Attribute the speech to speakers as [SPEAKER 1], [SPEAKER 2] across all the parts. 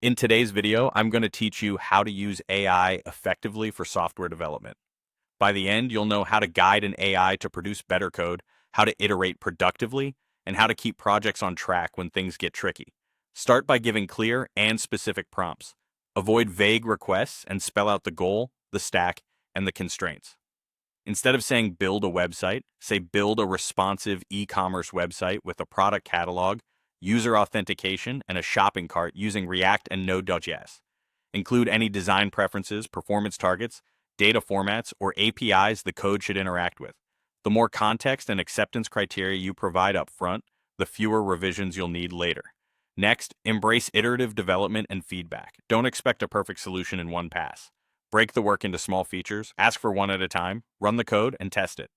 [SPEAKER 1] In today's video, I'm going to teach you how to use AI effectively for software development. By the end, you'll know how to guide an AI to produce better code, how to iterate productively, and how to keep projects on track when things get tricky. Start by giving clear and specific prompts. Avoid vague requests and spell out the goal, the stack, and the constraints. Instead of saying build a website, say build a responsive e-commerce website with a product catalog, user authentication, and a shopping cart using React and Node.js. Include any design preferences, performance targets, data formats, or APIs the code should interact with. The more context and acceptance criteria you provide up front, the fewer revisions you'll need later. Next, embrace iterative development and feedback. Don't expect a perfect solution in one pass. Break the work into small features, ask for one at a time, run the code, and test it.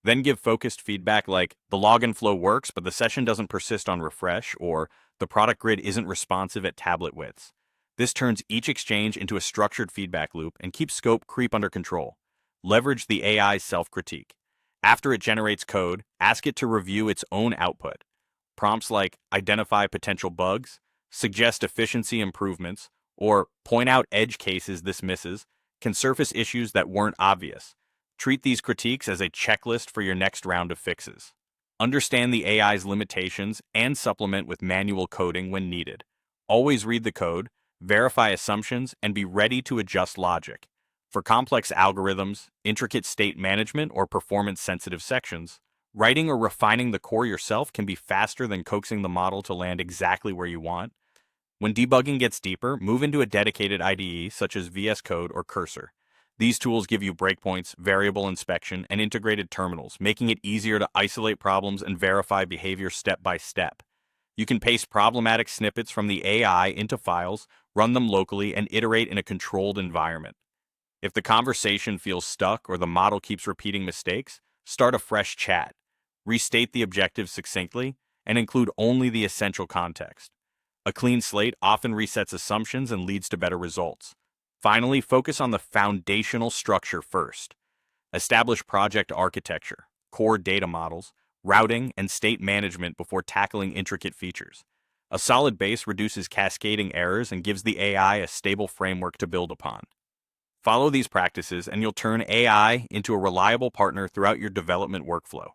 [SPEAKER 1] Then give focused feedback like, the login flow works, but the session doesn't persist on refresh, or the product grid isn't responsive at tablet widths. This turns each exchange into a structured feedback loop and keeps scope creep under control. Leverage the AI's self-critique. After it generates code, ask it to review its own output. Prompts like identify potential bugs, suggest efficiency improvements, or point out edge cases this misses can surface issues that weren't obvious. Treat these critiques as a checklist for your next round of fixes. Understand the AI's limitations and supplement with manual coding when needed. Always read the code, verify assumptions, and be ready to adjust logic. For complex algorithms, intricate state management, or performance-sensitive sections, writing or refining the core yourself can be faster than coaxing the model to land exactly where you want. When debugging gets deeper, move into a dedicated IDE such as VS Code or Cursor. These tools give you breakpoints, variable inspection, and integrated terminals, making it easier to isolate problems and verify behavior step by step. You can paste problematic snippets from the AI into files, run them locally, and iterate in a controlled environment. If the conversation feels stuck or the model keeps repeating mistakes, start a fresh chat. Restate the objectives succinctly, and include only the essential context. A clean slate often resets assumptions and leads to better results. Finally, focus on the foundational structure first. Establish project architecture, core data models, routing, and state management before tackling intricate features. A solid base reduces cascading errors and gives the AI a stable framework to build upon. Follow these practices and you'll turn AI into a reliable partner throughout your development workflow.